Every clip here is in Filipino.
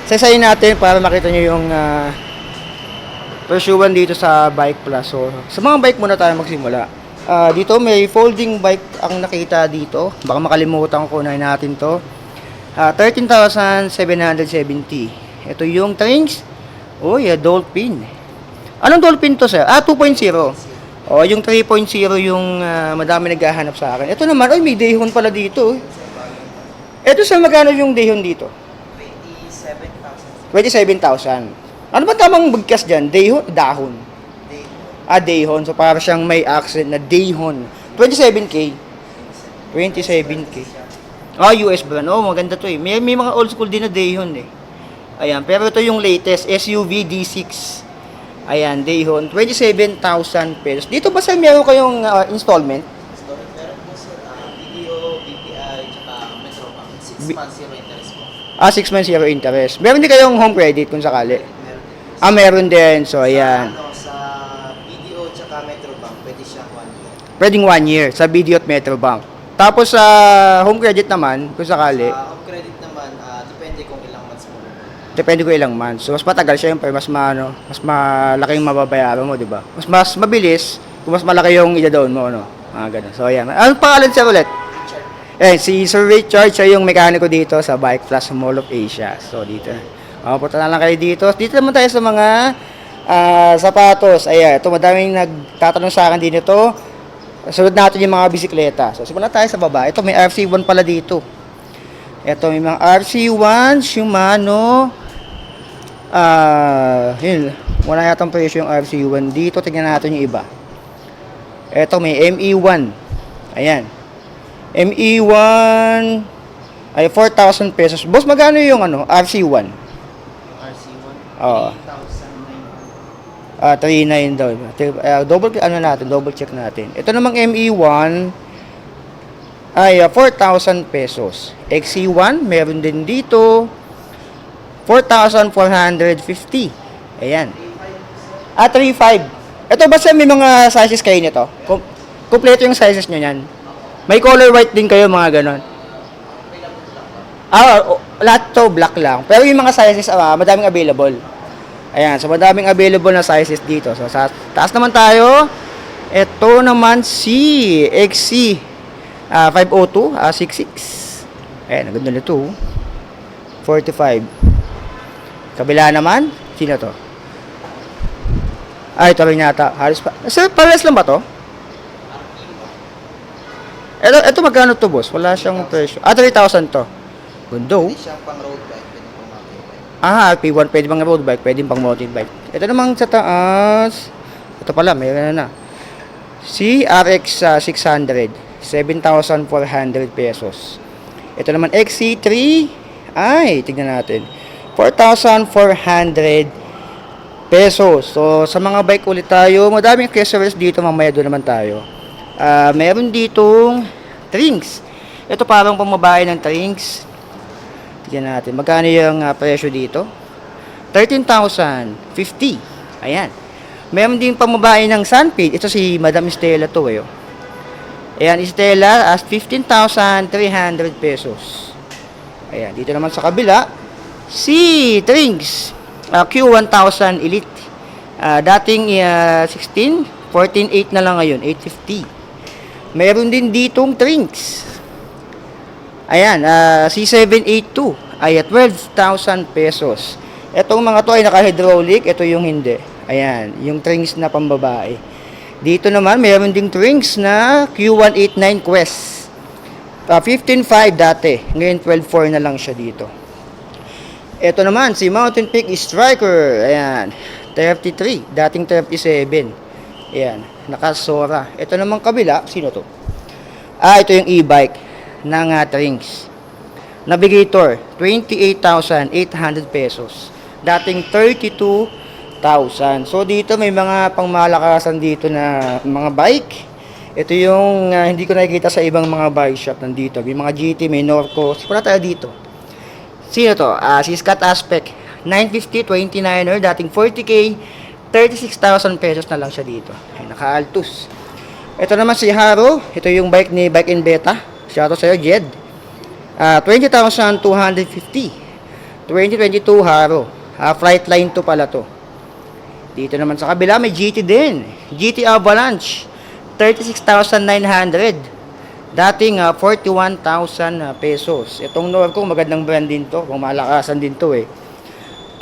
Sasayin natin para makita nyo yung presyuhan dito sa Bike Plus. So, sa mga bike muna tayo magsimula. Dito may folding bike ang nakita dito. Baka makalimutan ko na natin to. 13,770. Ito yung Trinx. Oh, yeah, Dolphin. Anong Dolphin to, sir? 2.0. Oh, yung 3.0 yung madami naghahanap sa akin. Ito naman, may Dayhon pala dito. Ito sa magkano yung Dayhon dito? 27,000. Ano ba tamang bigkas dyan? Dayhon? Dahon? Dayhon. So, para siyang may accent na Dayhon. 27K. 27K. US brand. Oh, maganda to eh. May mga old school din na Dayhon eh. Ayan. Pero ito yung latest. SUV D6. Ayan, Dayhon. 27,000 pesos. Dito ba sa meron kayong installment? Meron po sir, BDO, BPI, tsaka Metro Bank. 6 months zero interest po. 6 months zero interest. Meron din kayong home credit kung sakali? Meron din. Meron din. So, ayan. Sa BDO tsaka Metro Bank, pwede siya 1 year. Pwedeng 1 year sa BDO at Metro Bank. Tapos sa home credit naman, kung sakali, Sa home credit naman, depende kung ilang months mo. depende ko ilang months. So, mas matagal, syempre, mas malaki yung mababayaran mo, di ba? Mas mabilis, kung mas malaki yung ida-down mo, no? Ganun. So, ayan. Anong pangalan siya ulit? Richard. Si Sir Richard, siya yung mekaniko dito sa Bike Plus Mall of Asia. So, dito. Punta na lang kayo dito. Dito naman tayo sa mga sapatos. Ayan, ito, madaming nagtatanong sa akin din ito. Sunod natin yung mga bisikleta. So, simulan tayo sa baba. Ito, may RC1 pala dito. Ito, may mga RC1, Shimano. Yun, wala yatang presyo yung RC1 dito. Tingnan natin yung iba. Ito, may ME1. Ayan. ME1 ay 4,000 pesos. Boss, magkano yung RC1? RC1, Oo. 3,900. 39 daw. Double check natin. Ito namang ME1 ay 4,000 pesos. XC1, meron din dito. 4,450. Ayan. 3,500. Ito ba sa may mga sizes kayo nito? Kompleto yung sizes nyo yan. May color white din kayo, mga ganon. Lahat to black lang. Pero yung mga sizes, madaming available. Ayan, so madaming available na sizes dito. So sa taas naman tayo. Ito naman si XC 502, 66. Ayan, ang ganda nito. 45. Kabila naman, sino to? Ito rin yata. Halos pa. Sir, pares lang ba to? Ito magkano to, boss? Wala siyang presyo. 3,000 to. Gundo. Pwede siya pang road bike, pwede pang mountain bike. P1 pwede pang road bike, pwede pang mountain bike. Ito namang sa taas. Ito pala, mayroon na. Si RX 600, 7,400 pesos. Ito naman XC3, tignan natin. 4,400 pesos. So, sa mga bike ulit tayo, madaming accessories dito, mamaya doon naman tayo. Meron ditong Trinx. Ito parang pambabae ng Trinx. Tignan natin. Magkano yung presyo dito? 13,050. Ayan. Meron din pambabae ng Sunfit. Ito si Madam Stella to eh. Ayan, Stella as 15,300 pesos. Ayan, dito naman sa kabila, si Trinx Q1000 Elite. Dating 16, 14.8 na lang ngayon, 850. Meron din ditong Trinx. Ayan, C782 ay 12,000 pesos. Etong mga to ay naka-hydraulic, ito yung hindi. Ayan, yung Trinx na pambabae. Dito naman, meron ding Trinx na Q189 Quest. 15.5 dati, ngayon 12.4 na lang siya dito. Ito naman, si Mountain Peak Striker. Ayan, 33, dating 37. Ayan, nakasora. Ito namang kabila, sino to? Ito yung e-bike ng Trinx. Navigator, 28,800 pesos. Dating 32,000. So, dito may mga pangmalakasan dito na mga bike. Ito yung hindi ko nakikita sa ibang mga bike shop nandito. May mga GT, may Norco. Sipura tayo dito. Sino to? Si Scott Aspect. 950, 29er, dating 40K, 36,000 pesos na lang siya dito. Ay, naka-Altus. Ito naman si Haro. Ito yung bike ni Bike in Beta. Shoutout sa'yo, Jed. 20,250. 2022 Haro. Flightline to pala to. Dito naman sa kabila, may GT din. GT Avalanche. 36,900. Dating 41,000 pesos. Itong Norco, magandang brand din to. Kung malakasan din to eh.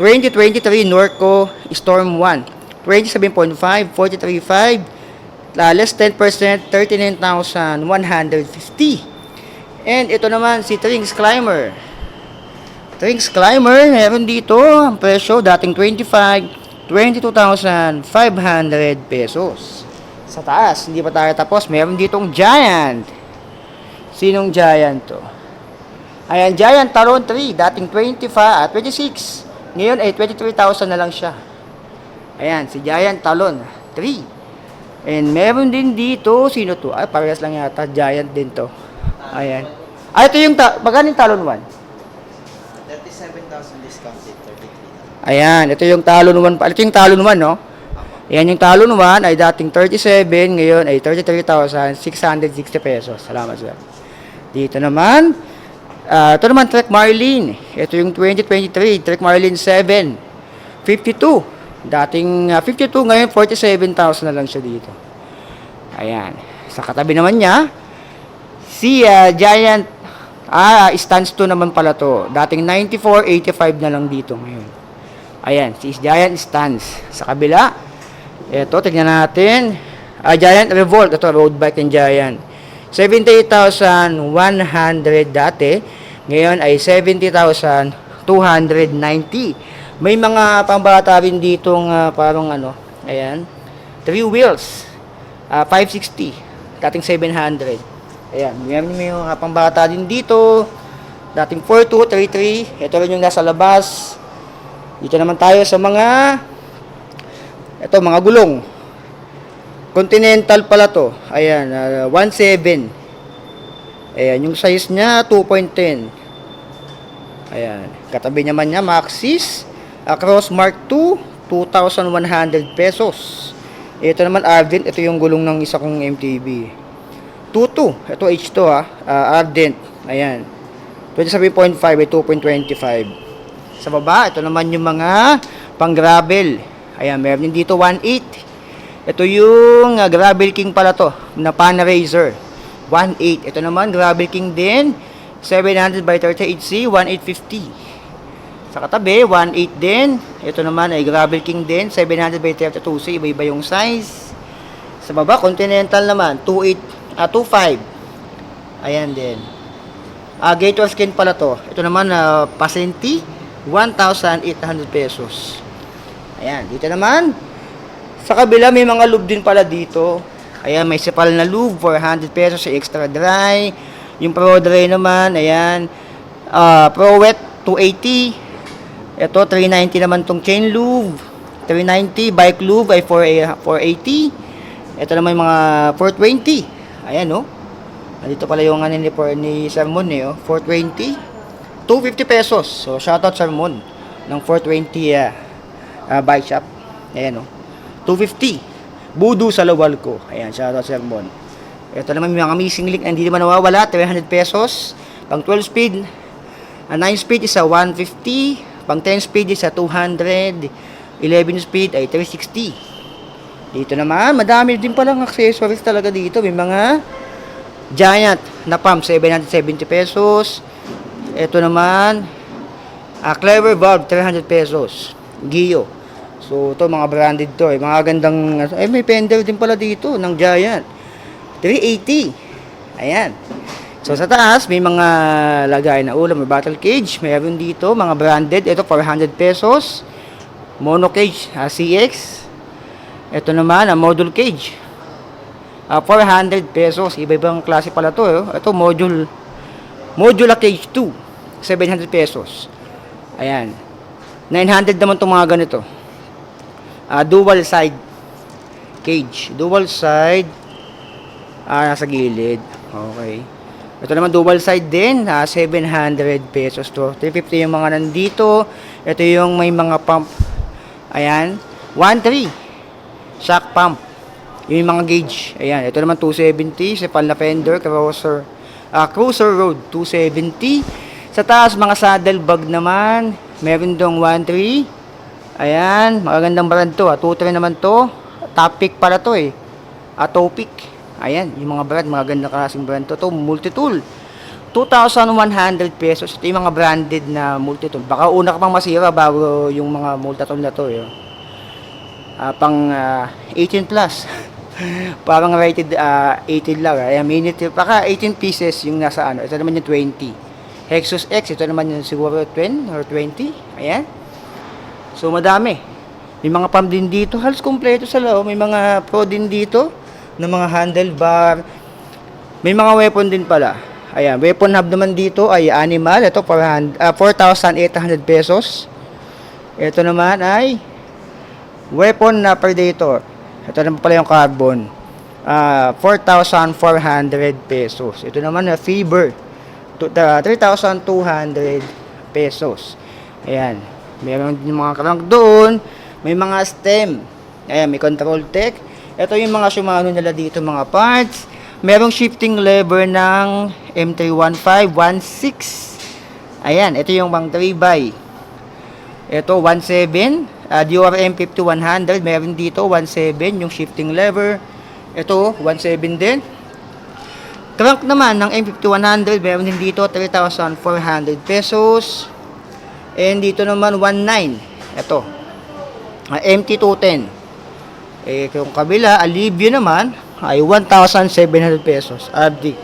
2023 Norco Storm 1. 27.5, 43.5. Less 10%, 39,150. And ito naman si Trinx Climber. Trinx Climber, meron dito ang presyo dating 22,500 pesos. Sa taas, hindi pa tayo tapos. Meron ditong Giant. Sinong Giant to? Ayan, Giant Talon 3, dating 26. Ngayon ay 23,000 na lang siya. Ayan, si Giant Talon 3. And meron din dito, sino to? Ay, parehas lang yata, Giant din to. Ayan. Ito yung, magkano yung Talon 1? 37,000 discounted, 33,000. Ayan, ito yung Talon 1. Ito yung Talon 1, no? Ayan, yung Talon 1 ay dating 37, ngayon ay 33,660 pesos. Salamat, sir. Dito naman, ito naman, Trek Marlin. Ito yung 2023, Trek Marlin 7. 52. Dating 52, ngayon 47,000 na lang siya dito. Ayan. Sa katabi naman niya, si Giant, stance 2 naman pala to. Dating 94, 85 na lang dito ngayon. Ayan, si Giant stance. Sa kabila, ito, tignan natin. Giant Revolt, ito, road bike ng Giant. 78,100 dati. Ngayon ay 70,290. May mga pambata rin ditong parang ayan, 3 wheels. 560. Dating 700. Ayan, may mga pambata din dito. Dating 4233. Ito rin yung nasa labas. Dito naman tayo sa mga gulong. Continental pala to. Ayan, 1.7. Ayan, yung size niya 2.10. Ayan, katabi naman niya Maxxis Cross Mark 2, 2,100 pesos. Ito naman Ardent, ito yung gulong ng isa kong MTB. 2.2, ito H2 Ardent. Ayan. 27.5 ay 2.25. Sa baba, ito naman yung mga pang gravel. Ayan, meron din dito 1.8. Ito yung Gravel King pala to, na Panaracer. 1.8. Ito naman, Gravel King din. 700 by 38C, 1.850. Sa katabi, 1.8 din. Ito naman ay Gravel King din, 700 by 32C. Iba-iba yung size. Sa baba, Continental naman, 2.5. Ayan din. Gator Skin pala to. Ito naman, Pasenti, 1,800 pesos. Ayan, dito naman, sa kabila may mga lube din pala dito. Ayan, may sipal na lube, 400 pesos sa extra dry. Yung Pro Dry naman, ayan, Pro Wet, 280. Ito, 390 naman tong chain lube. 390, bike lube ay 480. Ito naman yung mga 420. Ayan, no? Dito pala yung ni Sermon, 420. 250 pesos. So, shoutout Sermon ng 420 bike shop. Ayan, 250. Budu sa lawal ko. Ayan, shoutout Sermon. Ito naman yung mga missing link na hindi naman nawawala. 300 pesos. Pang 12 speed. 9 speed is 150. Pang 10 speed is 200. 11 speed ay 360. Dito naman, madami din palang accessories talaga dito. May mga Giant na pump, 770 pesos. Ito naman, Clever Valve, 300 pesos. Gio. So, ito mga branded to. Mga gandang, may fender din pala dito ng Giant. 380. Ayan. So, sa taas, may mga lagay na ulam. May battle cage. Mayroon dito, mga branded. Ito, 400 pesos. Mono cage, CX. Ito naman, module cage. 400 pesos. Iba-ibang klase pala to. Ito, modular cage 2. 700 pesos. Ayan. 900 naman itong mga ganito. Dual side cage. Dual side. Nasa gilid. Okay. Ito naman dual side din. 700 pesos to. 350 yung mga nandito. Ito yung may mga pump. Ayan. 1.3. Shock pump. Yung mga gauge. Ayan. Ito naman 270. Sepal na fender. Cruiser Road 270. Sa taas mga saddle bag naman. Meron dong 1.3. Ayan, magagandang brand to. 2.3 naman to. Topic pala to eh. Topic. Ayan, yung mga brand, magagandang klaseng brand to. To, multi-tool. 2,100 pesos. Ito yung mga branded na multi-tool. Baka una ka pang masira bago yung mga multi-tool na to. Pang 18 plus. Parang rated 18 lang. Ayan, minute. Baka 18 pieces yung nasa ano. Ito naman yung 20. Hexus X. Ito naman yung siguro 10 or 20. Ayan. So, madami. May mga pump din dito. Halos kompleto sa loob. May mga pro din dito. Na mga handlebar. May mga weapon din pala. Ayan, weapon hub naman dito ay animal. Ito, 4,800 pesos. Ito naman ay weapon na predator. Ito naman pala yung carbon. 4,400 pesos. Ito naman na fever. 3,200 pesos. Ayan. Meron din mga crank doon. May mga stem. Ayan, may control tech. Ito yung mga Shimano nila dito, mga parts. Merong shifting lever ng MT1516. Ayan, ito yung pang 3x. Ito, 17. DRM 5100. Meron dito, 17 yung shifting lever. Ito, 17 din. Crank naman ng M5100. Meron din dito, 3,400 pesos. And dito naman, 19. Ito, MT210. Yung kabila, Alivio naman, ay 1,700 pesos. RD.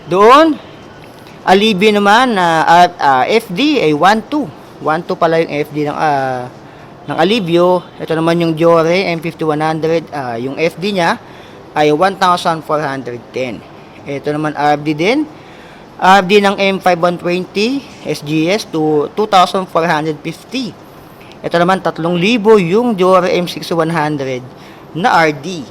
Doon, Alivio naman na FD ay 1,200. 1,200 pala yung FD ng Alivio. Ito naman yung Diore M5100. Yung FD niya ay 1,410. Ito naman RD din. RD ng M5120 SGS to 2,450. Ito naman 3,000 yung Diore M6100 na RD.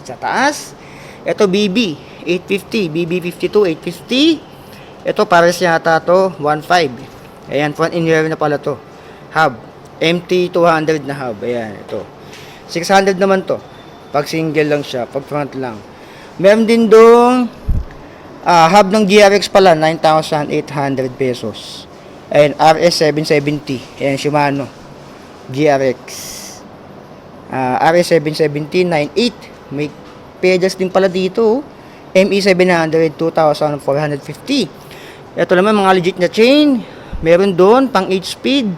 Sa taas, ito BB 850, BB52 850. Ito pares yata to 1.5. Ayan, front in rear na pala to. Hub MT200 na hub. Ayan, ito 600 naman to pag single lang siya, pag front lang. Meron din dong hub ng GRX pala, 9,800 pesos. Ayan, RS770. Ayan, Shimano GRX. RS770 9.8. May pedals din pala dito. ME700 2,450. Ito naman mga legit na chain. Meron doon pang 8 speed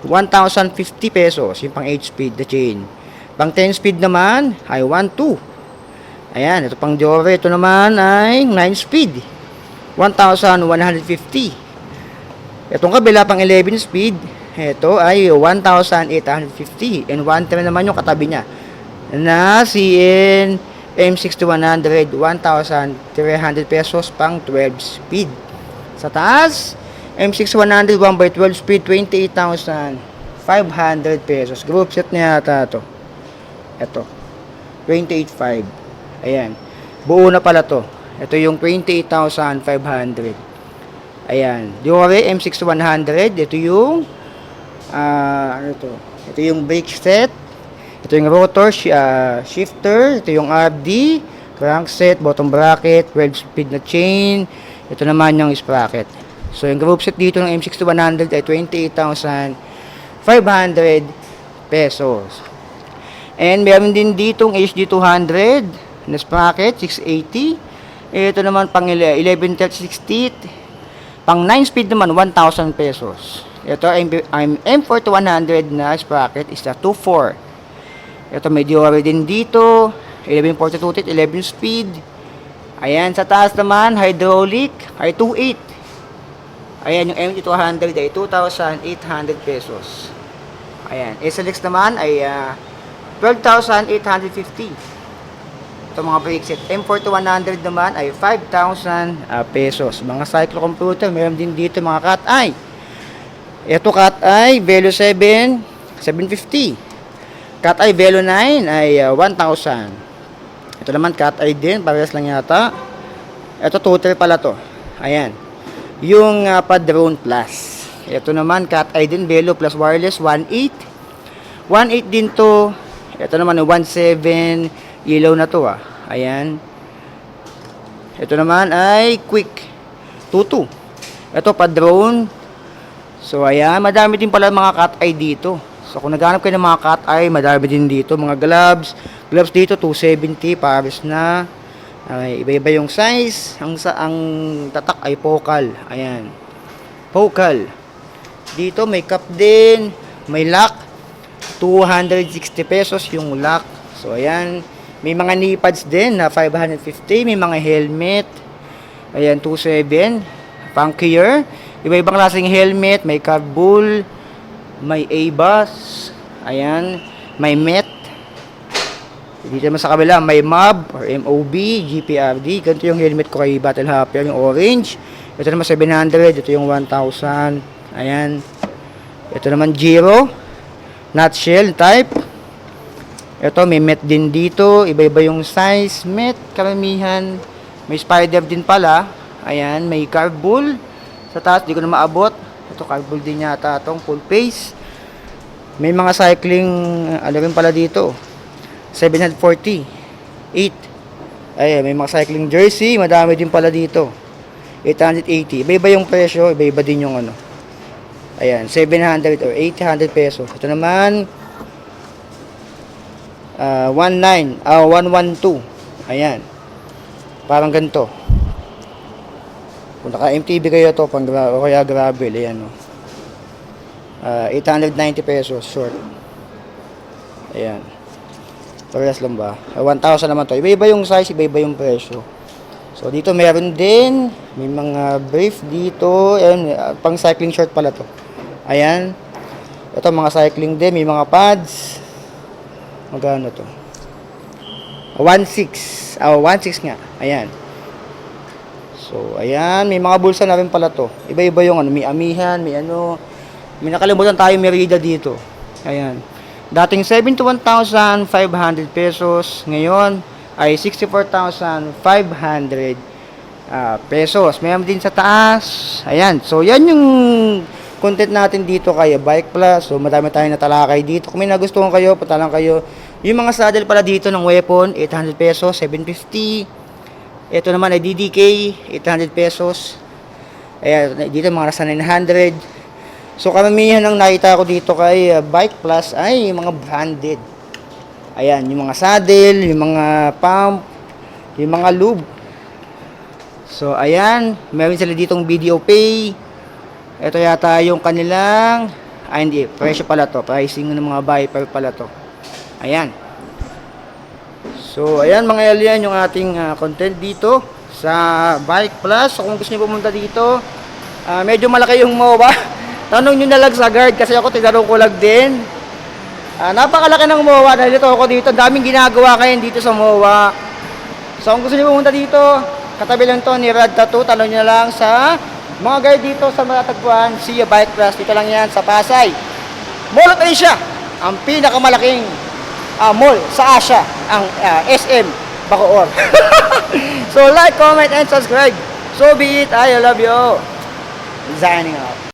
1,050 pesos. Yung pang 8 speed na chain. Pang 10 speed naman ay 1,200. Ayan, ito pang Diore. Ito naman ay 9 speed 1,150. Itong kabila pang 11 speed, ito ay 1,850. And 1,300 naman yung katabi niya na CN M6100, 1,300 pesos pang 12 speed. Sa taas, M6100 1x12 speed, 28,500 pesos. Group set niya yata ito. Ito, 28,500. Ayan, buo na pala to. Ito yung 28,500. Ayan, Diore M6100. Ito yung ano to? Ito yung brake set. Ito yung rotor, shifter. Ito yung RD, crankset, bottom bracket, 12 speed na chain. Ito naman yung sprocket. So yung group set dito ng M6100 ay 28,500 pesos. And meron din ditong HD200 na sprocket, 680. Ito naman pang 11/30/60. Pang 9 speed naman, 1,000 pesos. Ito I'm M4100 na sprocket is a 2.4. Ito may Diore din dito, 11/42, 11 speed. Ayan, sa taas naman, hydraulic ay 2.8. Ayan, yung MT200 ay 2,800 pesos. Ayan, SLX naman ay 12,850. Ito mga brake set. M4100 naman ay 5,000 pesos. Mga cyclo computer, meron din dito mga cat-eye. Ito cat-eye, Velo 7, 750. Cat-eye Velo 9 ay 1,000. Ito naman cat-eye din, parehas lang yata. Ito total pala to. Ayan. Yung Padrone Plus. Ito naman cat-eye din, Velo plus wireless 1.8. 1.8 din to. Ito naman 1.7 ilaw na to Ayan. Ito naman ay quick 2.2. Ito Padrone So, ayan, madami din pala mga cat eye dito. So, kung naghanap kayo ng mga cat eye, madami din dito. Mga gloves. Gloves dito, 270, pares na. Ay, iba-iba yung size. Ang tatak ay focal. Ayan. Focal. Dito, may cup din. May lock. 260 pesos yung lock. So, ayan. May mga knee pads din na 550. May mga helmet. Ayan, 27. Funkier. Iba-ibang klaseng helmet. May carbol. May A-bus. Ayan. May Met. Dito naman sa kabila, may MOB or MOB, GPRD. Ganito yung helmet ko kay Battle Hopper, yung orange. Ito naman 700. Ito yung 1,000. Ayan. Ito naman Giro. Nutshell type. Ito, may Met din dito. Iba-iba yung size. Met, karamihan. May spider din pala. Ayan, may carbol. Sa taas, di ko na maabot. Ito, carbol din yata itong full face. May mga cycling, ano rin pala dito. 740. 8. Ayan, may mga cycling jersey. Madami din pala dito. 880. Iba-iba yung presyo. Iba-iba din yung ano. Ayan, 700 or 800 pesos. Ito naman, 112. Ayan. Parang ganito. Kung naka-MTB kayo to, o kaya gravel, ayan o. 890 pesos, short. Ayan. Parehas lang ba? 1,000 naman to. Iba-iba yung size, iba-iba yung presyo. So, dito meron din. May mga brief dito. Ayan, pang cycling short pala to. Ayan. Ito, mga cycling din. May mga pads. Magkano to? 1,600. 1,600 nga. Ayan. So, ayan. May mga bulsa na rin pala to. Iba-iba yung ano. May amihan, may ano. May nakalimutan tayo Merida dito. Ayan. Dating 71,500 pesos. Ngayon ay 64,500 pesos. Mayroon din sa taas. Ayan. So, yan yung content natin dito kay Bike Plus. So, madami tayong natalakay dito. Kung may nagustuhan kayo, punta lang kayo. Yung mga saddle pala dito ng weapon, 800 pesos, 750. Ito naman ay DDK, 800 pesos. Ayan, dito mga nasa 900. So, karamihan ng nakita ko dito kay Bike Plus ay mga branded. Ayan, yung mga saddle, yung mga pump, yung mga lube. So, ayan, meron sila ditong video pay. Ito yata yung kanilang, hindi, presyo pala to. Pricing ng mga Viper pala to. Ayan. So, ayan mga alien, yung ating content dito sa Bike Plus. So, kung gusto niyo pumunta dito, medyo malaki yung MOA. Tanong nyo na lang sa guard kasi ako tinanong ko lang din. Napakalaki ng MOA dahil ito ako dito. Daming ginagawa kayo dito sa MOA. So kung gusto nyo pumunta dito, katabi lang to ni Rad Tattoo. Tanong nyo na lang sa mga guard dito sa matatagpuan. Siya Bike Plus. Dito lang yan sa Pasay. Mall of Asia. Ang pinakamalaking mall sa Asia. Ang SM Bacoor. So like, comment, and subscribe. So be it. I love you. Signing out.